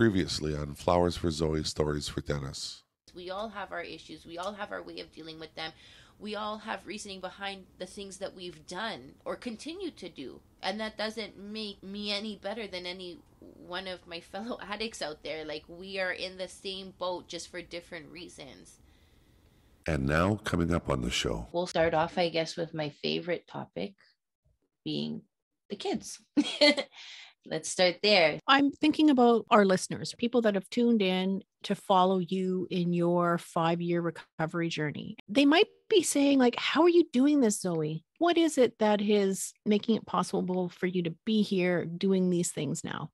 Previously on Flowers for Zoe, Stories for Dennis. We all have our issues. We all have our way of dealing with them. We all have reasoning behind the things that we've done or continue to do. And that doesn't make me any better than any one of my fellow addicts out there. Like, we are in the same boat, just for different reasons. And now, coming up on the show. We'll start off, I guess, with my favorite topic, being the kids. Let's start there. I'm thinking about our listeners, people that have tuned in to follow you in your 5-year recovery journey. They might be saying, like, how are you doing this, Zoe? What is it that is making it possible for you to be here doing these things now?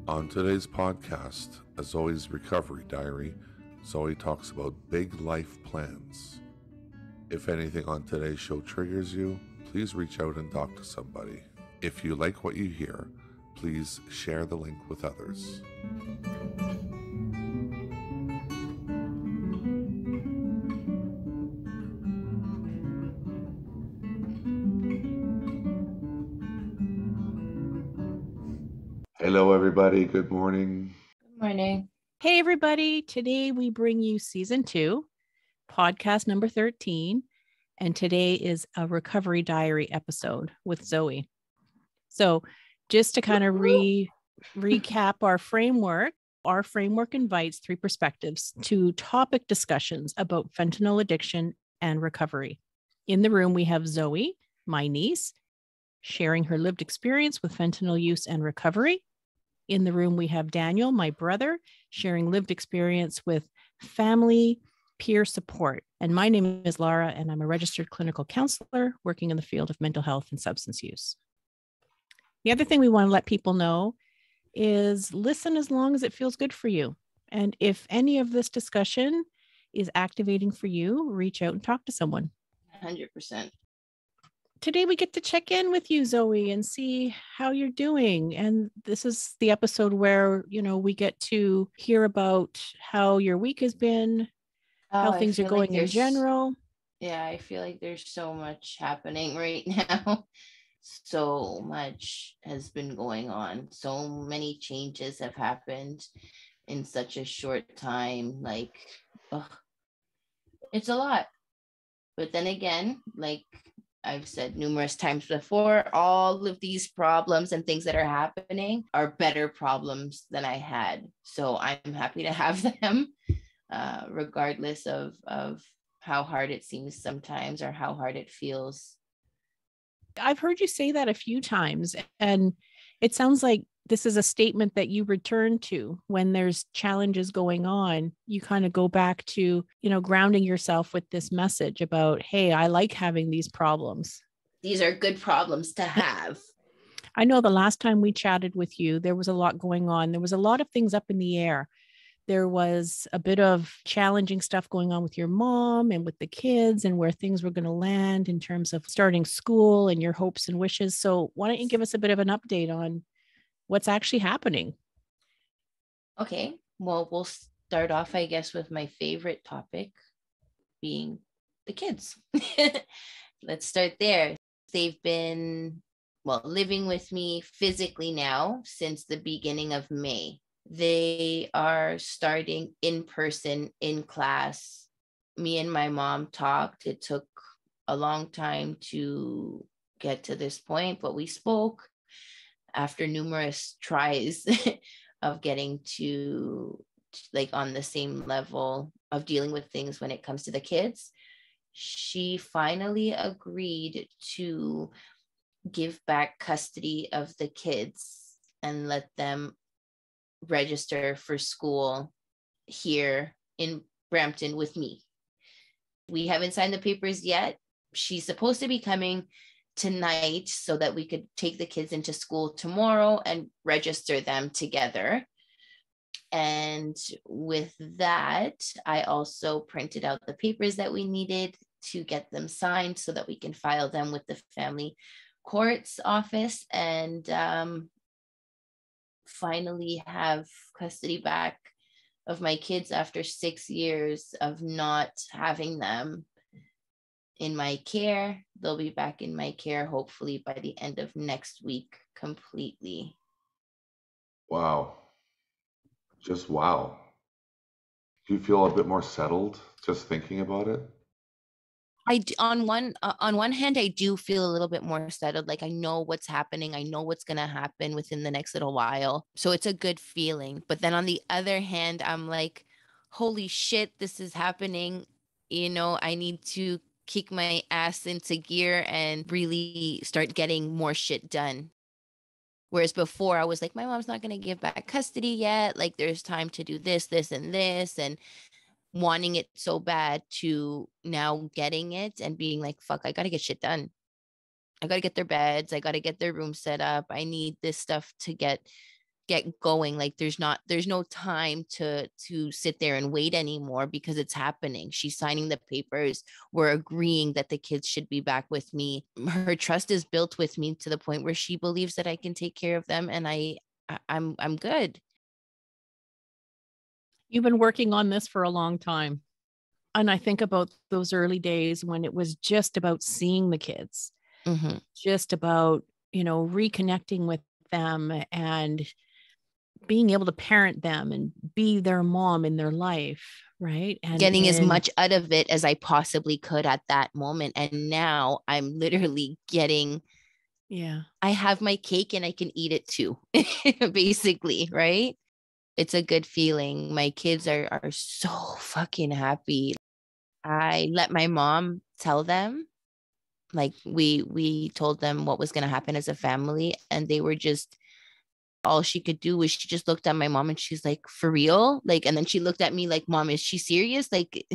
On today's podcast, a Zoe's Recovery Diary, Zoe talks about big life plans. If anything on today's show triggers you, please reach out and talk to somebody. If you like what you hear, please share the link with others. Hello, everybody. Good morning. Good morning. Hey, everybody. Today we bring you season 2, podcast number 13. And today is a recovery diary episode with Zoe. So just to kind of recap our framework invites 3 perspectives to topic discussions about fentanyl addiction and recovery. In the room, we have Zoe, my niece, sharing her lived experience with fentanyl use and recovery. In the room, we have Daniel, my brother, sharing lived experience with family, peer support. And my name is Laura, and I'm a registered clinical counselor working in the field of mental health and substance use. The other thing we want to let people know is listen as long as it feels good for you. And if any of this discussion is activating for you, reach out and talk to someone. 100%. Today we get to check in with you, Zoe, and see how you're doing. And this is the episode where, we get to hear about how your week has been, how things are going in general. Yeah, I feel like there's so much happening right now. So much has been going on. So many changes have happened in such a short time. Like, it's a lot. But then again, like I've said numerous times before, all of these problems and things that are happening are better problems than I had. So I'm happy to have them, regardless of how hard it seems sometimes or how hard it feels. I've heard you say that a few times, and it sounds like this is a statement that you return to when there's challenges going on. You kind of go back to, grounding yourself with this message about, hey, I like having these problems. These are good problems to have. I know the last time we chatted with you, there was a lot going on. There was a lot of things up in the air. There was a bit of challenging stuff going on with your mom and with the kids and where things were going to land in terms of starting school and your hopes and wishes. So why don't you give us a bit of an update on what's actually happening? Okay, well, we'll start off, I guess, with my favorite topic, being the kids. Let's start there. They've been, living with me physically now since the beginning of May. They are starting in person in class. Me and my mom talked. It took a long time to get to this point, but we spoke after numerous tries of getting to like on the same level of dealing with things when it comes to the kids. She finally agreed to give back custody of the kids and let them register for school here in Brampton with me. We haven't signed the papers yet. She's supposed to be coming tonight so that we could take the kids into school tomorrow and register them together. And with that, I also printed out the papers that we needed to get them signed so that we can file them with the family court's office and finally have custody back of my kids after 6 years of not having them in my care. They'll be back in my care hopefully by the end of next week completely. Wow. Just wow. Do you feel a bit more settled just thinking about it? On one hand, I do feel a little bit more settled. Like I know what's happening. I know what's gonna happen within the next little while. So it's a good feeling. But then on the other hand, I'm like, holy shit, this is happening. I need to kick my ass into gear and really start getting more shit done. Whereas before I was like, my mom's not gonna give back custody yet. Like there's time to do this, this, and this. And wanting it so bad to now getting it and being like, fuck, I got to get shit done. I got to get their beds. I got to get their room set up. I need this stuff to get going. Like there's no time to sit there and wait anymore because it's happening. She's signing the papers. We're agreeing that the kids should be back with me. Her trust is built with me to the point where she believes that I can take care of them, and I'm good. You've been working on this for a long time. And I think about those early days when it was just about seeing the kids, just about, reconnecting with them and being able to parent them and be their mom in their life, right? And getting as much out of it as I possibly could at that moment. And now I'm literally getting, I have my cake and I can eat it too, basically, right? It's a good feeling. My kids are so fucking happy. I let my mom tell them, like we told them what was going to happen as a family, and they were just, all she could do was she just looked at my mom and she's like, for real? Like, and then she looked at me like, mom, is she serious? Like,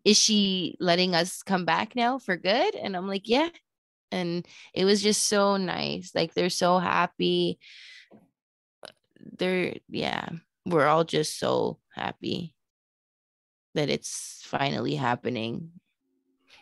is she letting us come back now for good? And I'm like, yeah. And it was just so nice. Like, they're so happy. We're all just so happy that it's finally happening.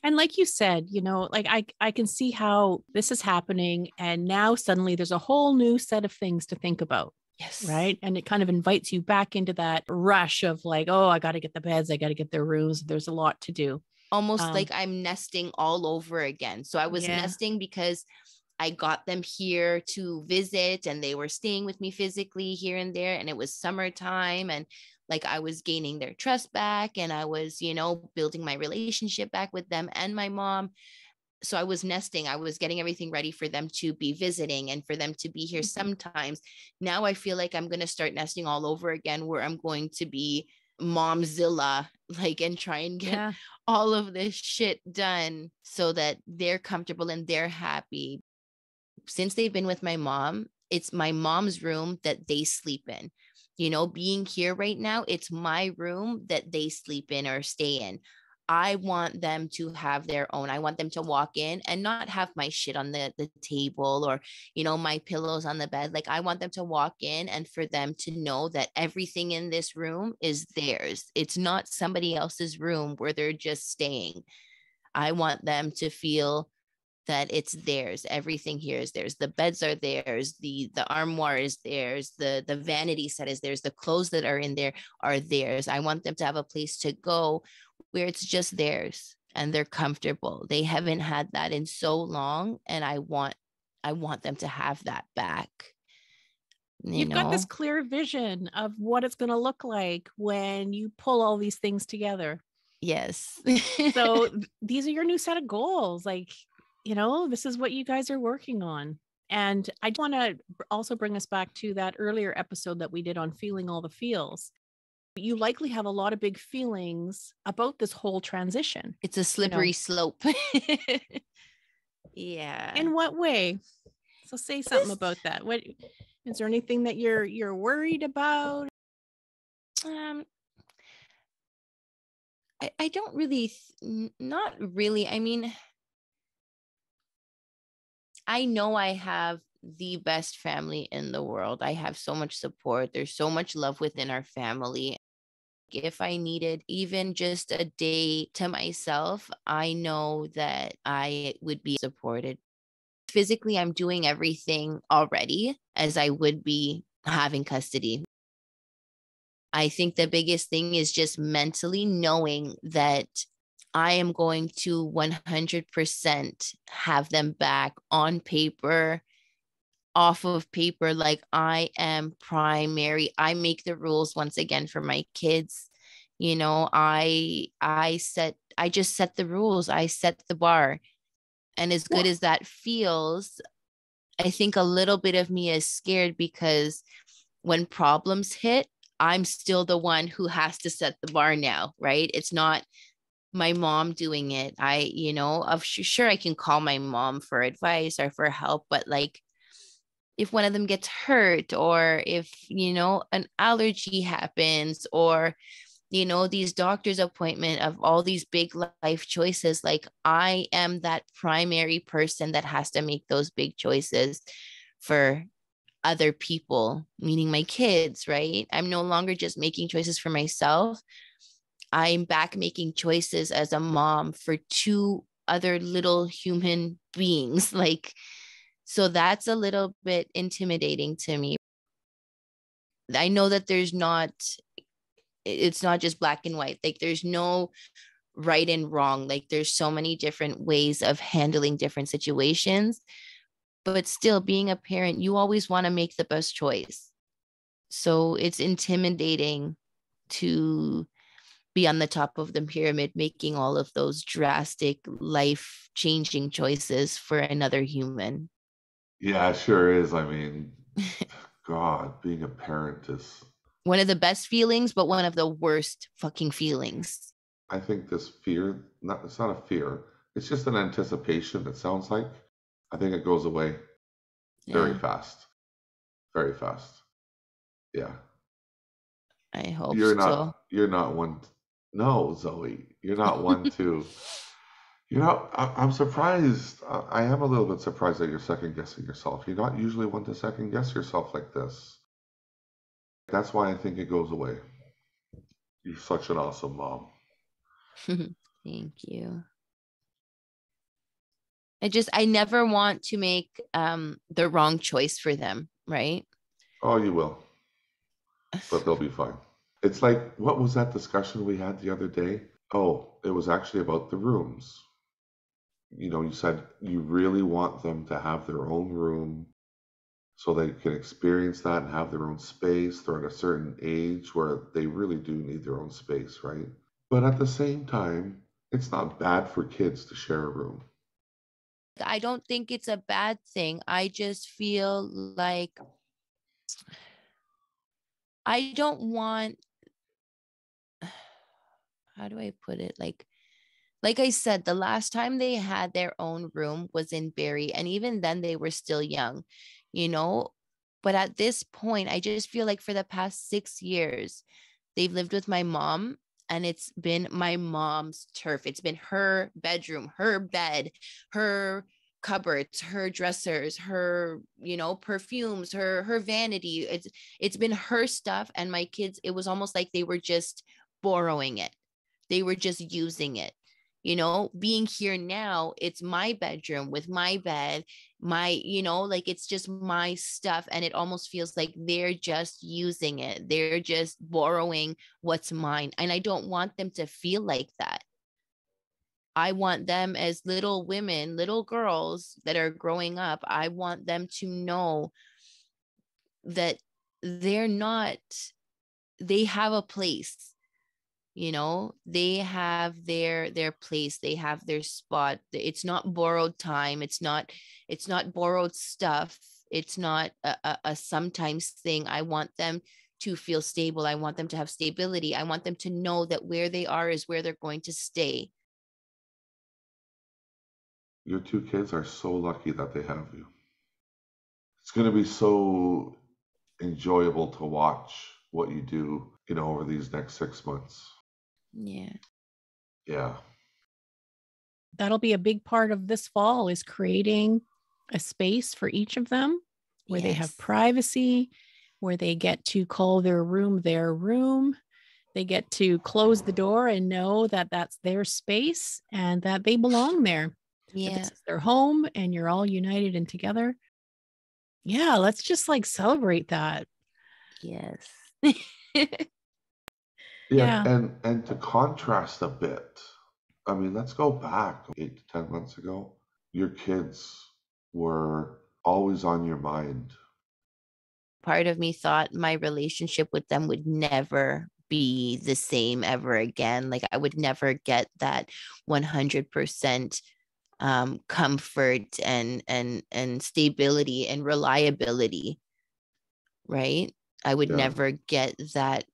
And like you said, like I can see how this is happening. And now suddenly there's a whole new set of things to think about. Yes. Right. And it kind of invites you back into that rush of like, oh, I got to get the beds. I got to get their rooms. There's a lot to do. Almost like I'm nesting all over again. So I was nesting because I got them here to visit and they were staying with me physically here and there. And it was summertime, and like I was gaining their trust back, and I was, building my relationship back with them and my mom. So I was nesting. I was getting everything ready for them to be visiting and for them to be here sometimes. Now I feel like I'm going to start nesting all over again, where I'm going to be momzilla, like, and try and get all of this shit done so that they're comfortable and they're happy. Since they've been with my mom, it's my mom's room that they sleep in. Being here right now, it's my room that they sleep in or stay in. I want them to have their own. I want them to walk in and not have my shit on the table or, my pillows on the bed. Like, I want them to walk in and for them to know that everything in this room is theirs. It's not somebody else's room where they're just staying. I want them to feel that it's theirs. Everything here is theirs. The beds are theirs. The armoire is theirs. The vanity set is theirs. The clothes that are in there are theirs. I want them to have a place to go where it's just theirs and they're comfortable. They haven't had that in so long, and I want them to have that back. You've got this clear vision of what it's going to look like when you pull all these things together. Yes. So these are your new set of goals. Like, this is what you guys are working on. And I want to also bring us back to that earlier episode that we did on feeling all the feels. You likely have a lot of big feelings about this whole transition. It's a slippery slope. Yeah. In what way? So say something about that. What is there anything that you're worried about? I don't really, not really. I mean, I know I have the best family in the world. I have so much support. There's so much love within our family. If I needed even just a day to myself, I know that I would be supported. Physically, I'm doing everything already as I would be having custody. I think the biggest thing is just mentally knowing that I am going to 100% have them back on paper, off of paper. Like, I am primary. I make the rules once again for my kids. You know, I just set the rules. I set the bar. And as good Well, as that feels, I think a little bit of me is scared because when problems hit, I'm still the one who has to set the bar now, right? It's not my mom doing it. Sure, I can call my mom for advice or for help, but like, if one of them gets hurt, or if, an allergy happens, or, these doctor's appointment of all these big life choices, like, I am that primary person that has to make those big choices for other people, meaning my kids, right? I'm no longer just making choices for myself. I'm back making choices as a mom for two other little human beings. Like, so that's a little bit intimidating to me. I know that it's not just black and white. Like, there's no right and wrong. Like, there's so many different ways of handling different situations. But still, being a parent, you always want to make the best choice. So it's intimidating to be on the top of the pyramid, making all of those drastic life changing choices for another human. Yeah, it sure is. I mean, God, being a parent is, One of the best feelings, but one of the worst fucking feelings. I think this fear, it's not a fear, it's just an anticipation, it sounds like. I think it goes away very Yeah, fast. Very fast. Yeah. I hope You're so. not, you're not one, no, Zoe, you're not one to, I'm surprised. I am a little bit surprised that you're second guessing yourself. You're not usually one to second guess yourself like this. That's why I think it goes away. You're such an awesome mom. Thank you. I never want to make the wrong choice for them, right? Oh, you will, but they'll be fine. It's like, what was that discussion we had the other day? Oh, it was actually about the rooms. You said you really want them to have their own room so they can experience that and have their own space. They're at a certain age where they really do need their own space, right? But at the same time, it's not bad for kids to share a room. I don't think it's a bad thing. I just feel like I don't want, how do I put it? Like I said, the last time they had their own room was in Barrie, and even then they were still young, you know. But at this point, I just feel like for the past 6 years, they've lived with my mom, and it's been my mom's turf. It's been her bedroom, her bed, her cupboards, her dressers, her, perfumes, her vanity. It's been her stuff, and my kids, it was almost like they were just borrowing it. They were just using it. Being here now, it's my bedroom with my bed, like, it's just my stuff, and it almost feels like they're just using it. They're just borrowing what's mine, and I don't want them to feel like that. I want them, as little women, little girls that are growing up, I want them to know that they're not, they have a place. They have their place, they have their spot. It's not borrowed time, it's not borrowed stuff, it's not a sometimes thing. I want them to feel stable. I want them to have stability. I want them to know that where they are is where they're going to stay. Your two kids are so lucky that they have you. It's going to be so enjoyable to watch what you do, over these next 6 months. Yeah. Yeah. That'll be a big part of this fall, is creating a space for each of them where they have Yes. privacy, where they get to call their room their room. They get to close the door and know that that's their space and that they belong there. That Yeah. this is their home and you're all united and together. Yeah, let's just like celebrate that. Yes. Yeah, Yeah. and to contrast a bit, I mean, let's go back 8 to 10 months ago. Your kids were always on your mind. Part of me thought my relationship with them would never be the same ever again. Like I would never get that 100% comfort and stability and reliability, right? I would Yeah. never get that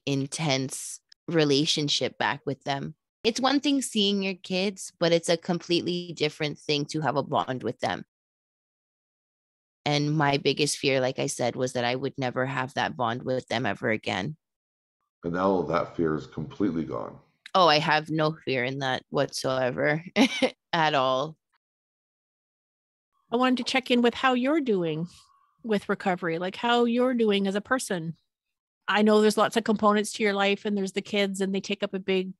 intense relationship back with them. It's one thing seeing your kids, but it's a completely different thing to have a bond with them. And my biggest fear, like I said, was that I would never have that bond with them ever again. And now that fear is completely gone. Oh, I have no fear in that whatsoever at all. I wanted to check in with how you're doing with recovery, like how you're doing as a person. I know there's lots of components to your life, and there's the kids, and they take up a big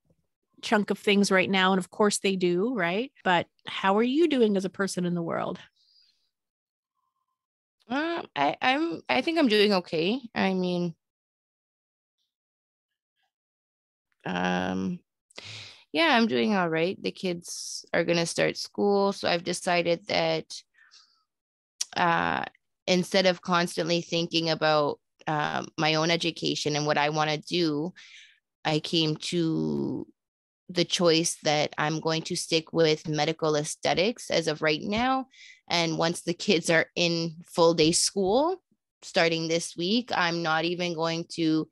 chunk of things right now. And of course they do, right? But how are you doing as a person in the world? I think I'm doing okay. I mean, um, yeah, I'm doing all right. The kids are gonna start school, so I've decided that uh, instead of constantly thinking about my own education and what I want to do, I came to the choice that I'm going to stick with medical aesthetics as of right now. And once the kids are in full day school starting this week, I'm not even going to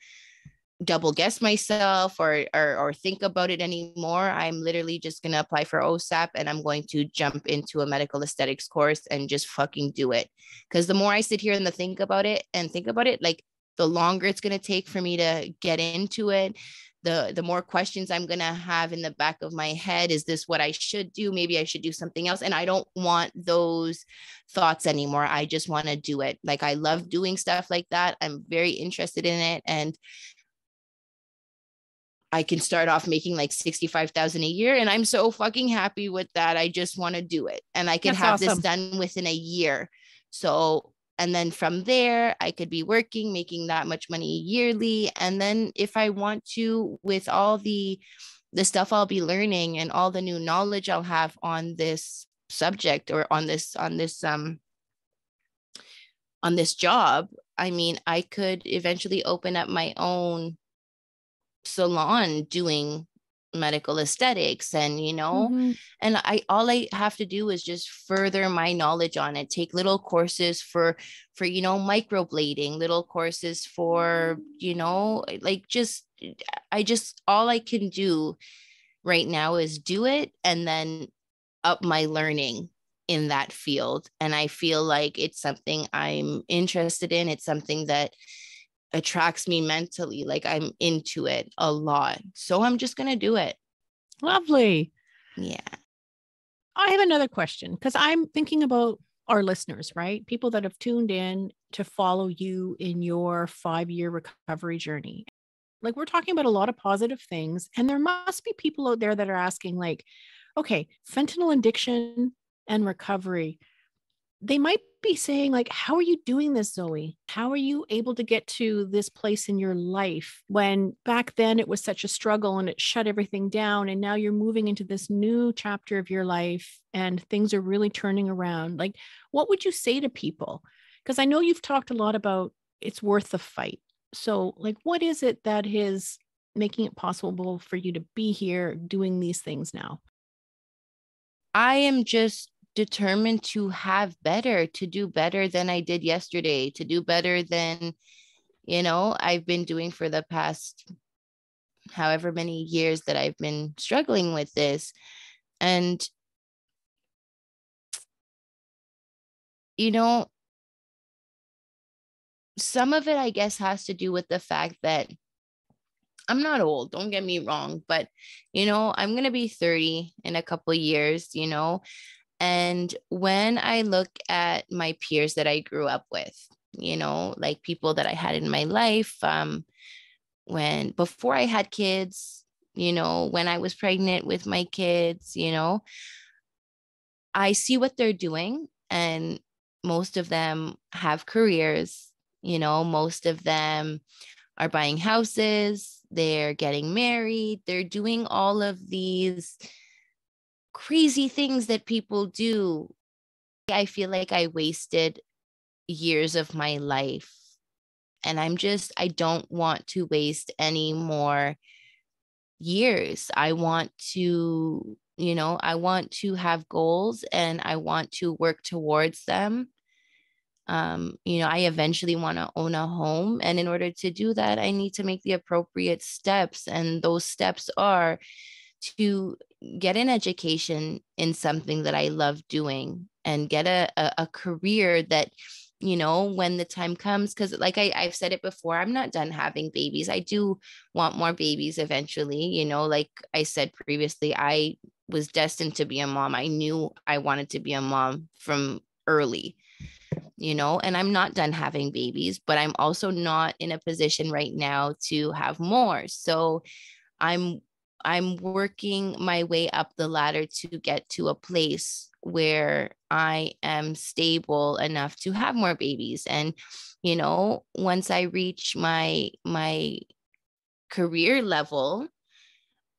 double guess myself or think about it anymore. I'm literally just gonna apply for OSAP and I'm going to jump into a medical aesthetics course and just fucking do it. Because the more I sit here and think about it, like the longer it's gonna take for me to get into it. The more questions I'm gonna have in the back of my head. Is this what I should do? Maybe I should do something else. And I don't want those thoughts anymore. I just want to do it. Like I love doing stuff like that. I'm very interested in it. And I can start off making like 65,000 a year. And I'm so fucking happy with that. I just want to do it. And I could That's have this awesome. done within a year. So, and then from there, I could be working, making that much money yearly. And then if I want to, with all the stuff I'll be learning and all the new knowledge I'll have on this subject or on this job, I mean, I could eventually open up my own salon doing medical aesthetics and Mm-hmm. and I all I have to do is just further my knowledge on it, take little courses for microblading, little courses for like just I just all I can do right now is do it and then up my learning in that field. And I feel like it's something I'm interested in. It's something that attracts me mentally. Like I'm into it a lot. So I'm just going to do it. Lovely. Yeah. I have another question because I'm thinking about our listeners, right? People that have tuned in to follow you in your 5-year recovery journey. Like we're talking about a lot of positive things, and there must be people out there that are asking, like, okay, fentanyl addiction and recovery. They might be saying, like, how are you doing this, Zoe? How are you able to get to this place in your life when back then it was such a struggle and it shut everything down? And now you're moving into this new chapter of your life and things are really turning around. Like, what would you say to people? Because I know you've talked a lot about it's worth the fight. So, like, what is it that is making it possible for you to be here doing these things now? I am just determined to have better, to do better than I did yesterday, to do better than, I've been doing for the past however many years that I've been struggling with this. And, you know, some of it, I guess, has to do with the fact that I'm not old, don't get me wrong, but, I'm going to be 30 in a couple of years, And when I look at my peers that I grew up with, like people that I had in my life, when before I had kids, when I was pregnant with my kids, I see what they're doing. And most of them have careers, most of them are buying houses, they're getting married, they're doing all of these crazy things that people do. I feel like I wasted years of my life, and I don't want to waste any more years. I want to, I want to have goals and I want to work towards them. I eventually want to own a home. And in order to do that, I need to make the appropriate steps. And those steps are to get an education in something that I love doing and get a career that, when the time comes, because like I've said it before, I'm not done having babies. I do want more babies eventually. Like I said previously, I was destined to be a mom. I knew I wanted to be a mom from early, and I'm not done having babies, but I'm also not in a position right now to have more. So I'm working my way up the ladder to get to a place where I am stable enough to have more babies. And, once I reach my career level,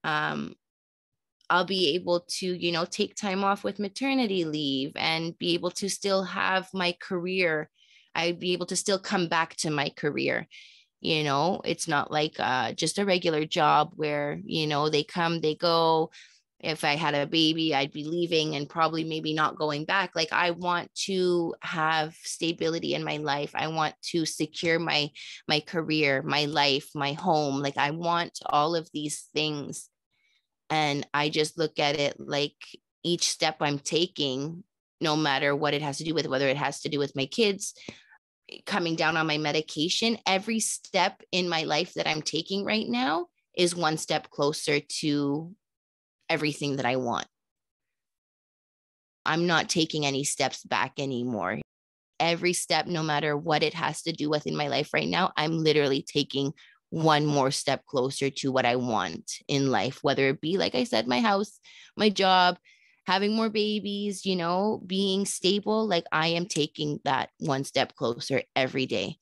I'll be able to, take time off with maternity leave and be able to still have my career. I'd be able to still come back to my career. It's not like just a regular job where, they come, they go. If I had a baby, I'd be leaving and probably maybe not going back. Like I want to have stability in my life. I want to secure my career, my life, my home. Like I want all of these things. And I just look at it like each step I'm taking, no matter what it has to do with, whether it has to do with my kids, coming down on my medication, every step in my life that I'm taking right now is one step closer to everything that I want. I'm not taking any steps back anymore. Every step, no matter what it has to do with in my life right now, I'm literally taking one more step closer to what I want in life, whether it be, like I said, my house, my job, having more babies, being stable. Like I am taking that one step closer every day.